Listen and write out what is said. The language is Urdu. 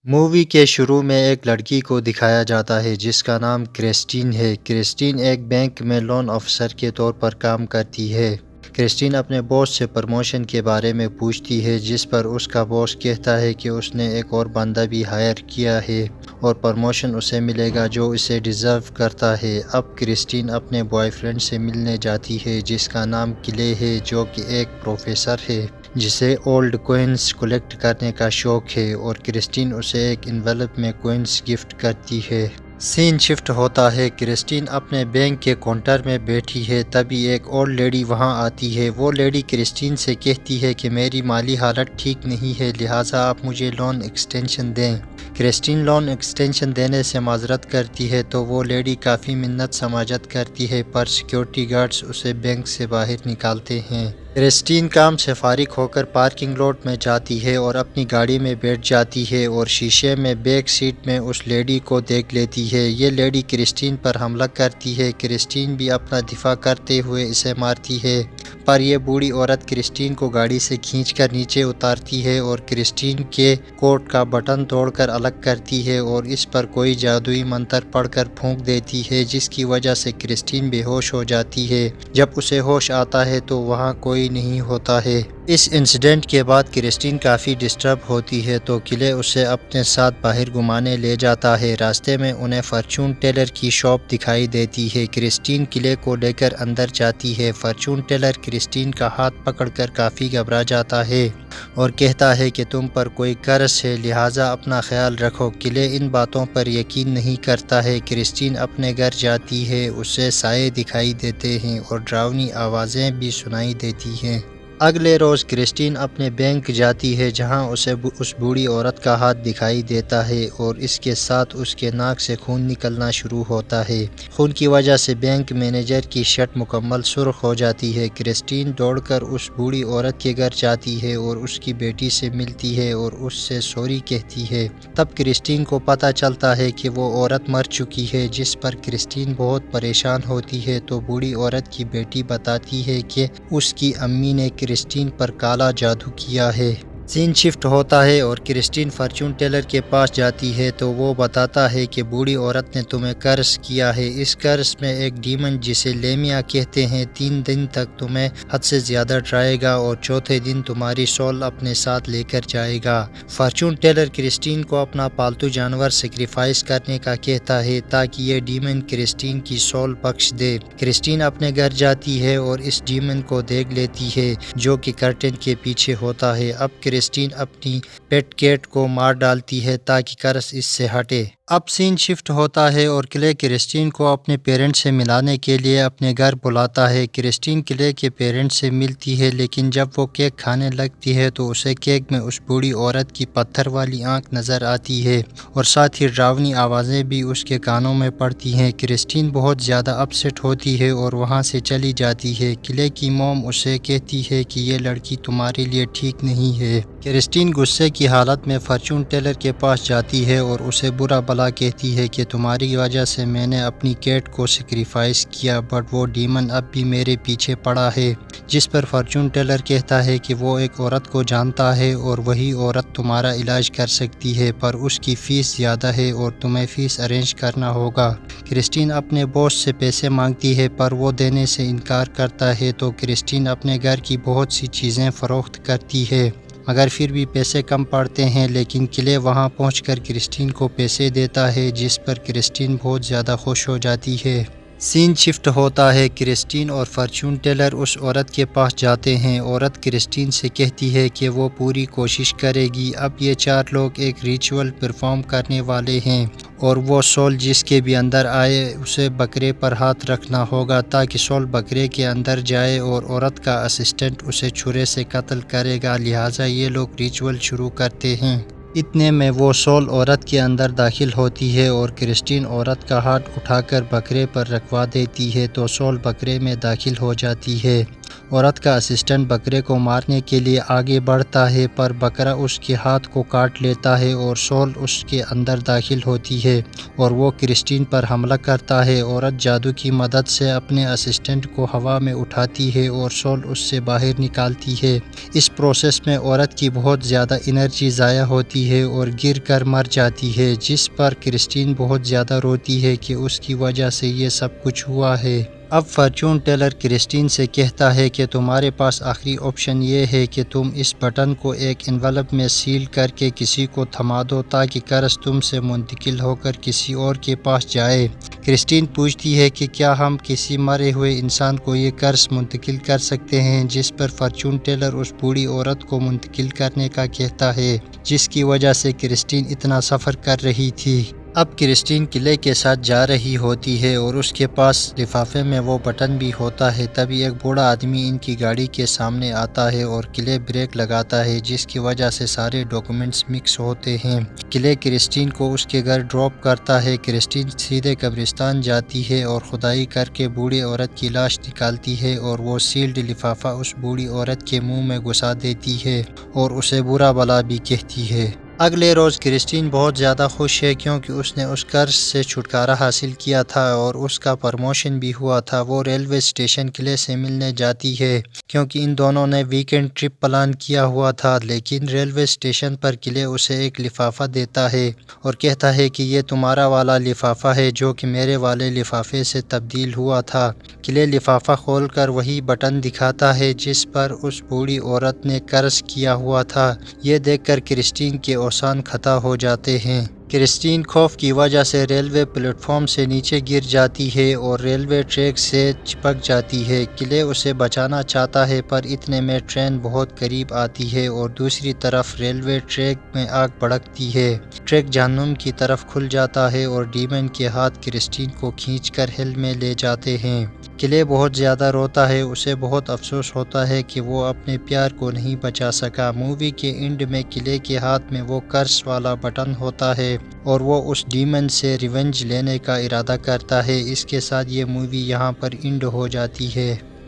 مووی کے شروع میں ایک لڑکی کو دکھایا جاتا ہے جس کا نام کرسٹین ہے۔ کرسٹین ایک بینک میں لون آفیسر کے طور پر کام کرتی ہے۔ کرسٹین اپنے باس سے پروموشن کے بارے میں پوچھتی ہے، جس پر اس کا باس کہتا ہے کہ اس نے ایک اور بندہ بھی ہائر کیا ہے اور پروموشن اسے ملے گا جو اسے ڈیزرو کرتا ہے۔ اب کرسٹین اپنے بوائے فرینڈ سے ملنے جاتی ہے جس کا نام کلے ہے، جو کہ ایک پروفیسر ہے جسے اولڈ کوئنز کلیکٹ کرنے کا شوق ہے، اور کرسٹین اسے ایک انویلپ میں کوئنز گفٹ کرتی ہے۔ سین شفٹ ہوتا ہے۔ کرسٹین اپنے بینک کے کاؤنٹر میں بیٹھی ہے، تبھی ایک اولڈ لیڈی وہاں آتی ہے۔ وہ لیڈی کرسٹین سے کہتی ہے کہ میری مالی حالت ٹھیک نہیں ہے، لہٰذا آپ مجھے لون ایکسٹینشن دیں۔ کرسٹین لون ایکسٹینشن دینے سے معذرت کرتی ہے تو وہ لیڈی کافی منت سماجت کرتی ہے، پر سیکیورٹی گارڈز اسے بینک سے باہر نکالتے ہیں۔ کرسٹین کام سے فارغ ہو کر پارکنگ لاٹ میں جاتی ہے اور اپنی گاڑی میں بیٹھ جاتی ہے اور شیشے میں بیک سیٹ میں اس لیڈی کو دیکھ لیتی ہے۔ یہ لیڈی کرسٹین پر حملہ کرتی ہے۔ کرسٹین بھی اپنا دفاع کرتے ہوئے اسے مارتی ہے، پر یہ بوڑھی عورت کرسٹین کو گاڑی سے کھینچ کر نیچے اتارتی ہے اور کرسٹین کے کوٹ کا بٹن توڑ کر الگ کرتی ہے اور اس پر کوئی جادوئی منتر پڑھ کر پھونک دیتی ہے، جس کی وجہ سے کرسٹین بے ہوش ہو جاتی ہے۔ جب اسے ہوش آتا ہے تو وہاں کوئی نہیں ہوتا ہے۔ اس انسیڈنٹ کے بعد کرسٹین کافی ڈسٹرب ہوتی ہے تو کلے اسے اپنے ساتھ باہر گھمانے لے جاتا ہے۔ راستے میں انہیں فارچون ٹیلر کی شاپ دکھائی دیتی ہے۔ کرسٹین کلے کو لے کر اندر جاتی ہے۔ فارچون ٹیلر کرسٹین کا ہاتھ پکڑ کر کافی گھبرا جاتا ہے اور کہتا ہے کہ تم پر کوئی قرض ہے، لہٰذا اپنا خیال رکھو۔ کلے ان باتوں پر یقین نہیں کرتا ہے۔ کرسٹین اپنے گھر جاتی ہے، اسے سائے دکھائی دیتے ہیں اور ڈراؤنی آوازیں بھی سنائی دیتی ہیں۔ اگلے روز کرسٹین اپنے بینک جاتی ہے جہاں اسے اس بوڑھی عورت کا ہاتھ دکھائی دیتا ہے اور اس کے ساتھ اس کے ناک سے خون نکلنا شروع ہوتا ہے۔ خون کی وجہ سے بینک مینیجر کی شرٹ مکمل سرخ ہو جاتی ہے۔ کرسٹین دوڑ کر اس بوڑھی عورت کے گھر جاتی ہے اور اس کی بیٹی سے ملتی ہے اور اس سے سوری کہتی ہے۔ تب کرسٹین کو پتہ چلتا ہے کہ وہ عورت مر چکی ہے، جس پر کرسٹین بہت پریشان ہوتی ہے تو بوڑھی عورت کی بیٹی بتاتی ہے کہ اس کی امی نے کرسٹین پر کالا جادو کیا ہے۔ سین شفٹ ہوتا ہے اور کرسٹین فارچون ٹیلر کے پاس جاتی ہے تو وہ بتاتا ہے کہ بوڑھی عورت نے تمہیں قرض کیا ہے۔ اس قرض میں ایک ڈیمن جسے لیمیا کہتے ہیں 3 دن تک تمہیں حد سے زیادہ ڈرائے گا اور چوتھے دن تمہاری سول اپنے ساتھ لے کر جائے گا۔ فارچون ٹیلر کرسٹین کو اپنا پالتو جانور سیکریفائس کرنے کا کہتا ہے تاکہ یہ ڈیمن کرسٹین کی سول بخش دے۔ کرسٹین اپنے گھر جاتی ہے اور اس ڈیمن کو دیکھ لیتی ہے جو کہ کرٹن کے پیچھے ہوتا ہے۔ اب کرسٹین اپنی پیٹ کیٹ کو مار ڈالتی ہے تاکہ قرض اس سے ہٹے۔ اب سین شفٹ ہوتا ہے اور کلے کرسٹین کو اپنے پیرنٹس سے ملانے کے لیے اپنے گھر بلاتا ہے۔ کرسٹین کلے کے پیرنٹس سے ملتی ہے، لیکن جب وہ کیک کھانے لگتی ہے تو اسے کیک میں اس بوڑھی عورت کی پتھر والی آنکھ نظر آتی ہے اور ساتھ ہی ڈراؤنی آوازیں بھی اس کے کانوں میں پڑتی ہیں۔ کرسٹین بہت زیادہ اپسیٹ ہوتی ہے اور وہاں سے چلی جاتی ہے۔ کلے کی موم اسے کہتی ہے کہ یہ لڑکی تمہارے لیے ٹھیک نہیں ہے۔ کرسٹین غصے کی حالت میں فارچون ٹیلر کے پاس جاتی ہے اور اسے برا بھلا کہتی ہے کہ تمہاری وجہ سے میں نے اپنی کیٹ کو سیکریفائس کیا، بٹ وہ ڈیمن اب بھی میرے پیچھے پڑا ہے۔ جس پر فارچون ٹیلر کہتا ہے کہ وہ ایک عورت کو جانتا ہے اور وہی عورت تمہارا علاج کر سکتی ہے، پر اس کی فیس زیادہ ہے اور تمہیں فیس ارینج کرنا ہوگا۔ کرسٹین اپنے باس سے پیسے مانگتی ہے پر وہ دینے سے انکار کرتا ہے تو کرسٹین اپنے گھر کی بہت سی چیزیں فروخت کرتی ہے، مگر پھر بھی پیسے کم پڑتے ہیں۔ لیکن کلے وہاں پہنچ کر کرسٹین کو پیسے دیتا ہے، جس پر کرسٹین بہت زیادہ خوش ہو جاتی ہے۔ سین شفٹ ہوتا ہے۔ کرسٹین اور فارچون ٹیلر اس عورت کے پاس جاتے ہیں۔ عورت کرسٹین سے کہتی ہے کہ وہ پوری کوشش کرے گی۔ اب یہ 4 لوگ ایک ریچول پرفارم کرنے والے ہیں اور وہ سول جس کے بھی اندر آئے اسے بکرے پر ہاتھ رکھنا ہوگا تاکہ سول بکرے کے اندر جائے، اور عورت کا اسسٹنٹ اسے چھرے سے قتل کرے گا، لہٰذا یہ لوگ ریچول شروع کرتے ہیں۔ اتنے میں وہ سول عورت کے اندر داخل ہوتی ہے اور کرسٹین عورت کا ہاتھ اٹھا کر بکرے پر رکھوا دیتی ہے تو سول بکرے میں داخل ہو جاتی ہے عورت کا اسسٹنٹ بکرے کو مارنے کے لیے آگے بڑھتا ہے پر بکرا اس کے ہاتھ کو کاٹ لیتا ہے اور سول اس کے اندر داخل ہوتی ہے اور وہ کرسٹین پر حملہ کرتا ہے۔ عورت جادو کی مدد سے اپنے اسسٹنٹ کو ہوا میں اٹھاتی ہے اور سول اس سے باہر نکالتی ہے۔ اس پروسیس میں عورت کی بہت زیادہ انرجی ضائع ہوتی ہے اور گر کر مر جاتی ہے، جس پر کرسٹین بہت زیادہ روتی ہے کہ اس کی وجہ سے یہ سب کچھ ہوا ہے۔ اب فارچون ٹیلر کرسٹین سے کہتا ہے کہ تمہارے پاس آخری آپشن یہ ہے کہ تم اس بٹن کو ایک انویلپ میں سیل کر کے کسی کو تھما دو تاکہ قرض تم سے منتقل ہو کر کسی اور کے پاس جائے۔ کرسٹین پوچھتی ہے کہ کیا ہم کسی مرے ہوئے انسان کو یہ قرض منتقل کر سکتے ہیں، جس پر فارچون ٹیلر اس بوڑھی عورت کو منتقل کرنے کا کہتا ہے جس کی وجہ سے کرسٹین اتنا سفر کر رہی تھی۔ اب کرسٹین قلعے کے ساتھ جا رہی ہوتی ہے اور اس کے پاس لفافے میں وہ بٹن بھی ہوتا ہے۔ تبھی ایک بوڑھا آدمی ان کی گاڑی کے سامنے آتا ہے اور قلعے بریک لگاتا ہے، جس کی وجہ سے سارے ڈاکومنٹس مکس ہوتے ہیں۔ قلعے کرسٹین کو اس کے گھر ڈراپ کرتا ہے۔ کرسٹین سیدھے قبرستان جاتی ہے اور کھدائی کر کے بوڑھی عورت کی لاش نکالتی ہے اور وہ سیلڈ لفافہ اس بوڑھی عورت کے منہ میں گھسا دیتی ہے اور اسے برا بھلا بھی کہتی ہے۔ اگلے روز کرسٹین بہت زیادہ خوش ہے کیونکہ اس نے اس قرض سے چھٹکارا حاصل کیا تھا اور اس کا پروموشن بھی ہوا تھا۔ وہ ریلوے اسٹیشن قلعے سے ملنے جاتی ہے کیونکہ ان دونوں نے ویکنڈ ٹرپ پلان کیا ہوا تھا، لیکن ریلوے اسٹیشن پر قلعے اسے ایک لفافہ دیتا ہے اور کہتا ہے کہ یہ تمہارا والا لفافہ ہے جو کہ میرے والے لفافے سے تبدیل ہوا تھا۔ قلعے لفافہ کھول کر وہی بٹن دکھاتا ہے جس پر اس بوڑھی عورت نے قرض کیا ہوا تھا۔ یہ دیکھ کر کرسٹین کے اوزان ختم ہو جاتے ہیں۔ کرسٹین خوف کی وجہ سے ریلوے پلیٹ فارم سے نیچے گر جاتی ہے اور ریلوے ٹریک سے چپک جاتی ہے۔ قلعے اسے بچانا چاہتا ہے پر اتنے میں ٹرین بہت قریب آتی ہے اور دوسری طرف ریلوے ٹریک میں آگ بھڑکتی ہے۔ ٹریک جہنم کی طرف کھل جاتا ہے اور ڈیمن کے ہاتھ کرسٹین کو کھینچ کر ہیل میں لے جاتے ہیں۔ قلعے بہت زیادہ روتا ہے، اسے بہت افسوس ہوتا ہے کہ وہ اپنے پیار کو نہیں بچا سکا۔ مووی کے اینڈ میں قلعے کے ہاتھ میں وہ قرض والا بٹن ہوتا ہے اور وہ اس ڈیمن سے ریونج لینے کا ارادہ کرتا ہے۔ اس کے ساتھ یہ مووی یہاں پر اینڈ ہو جاتی ہے۔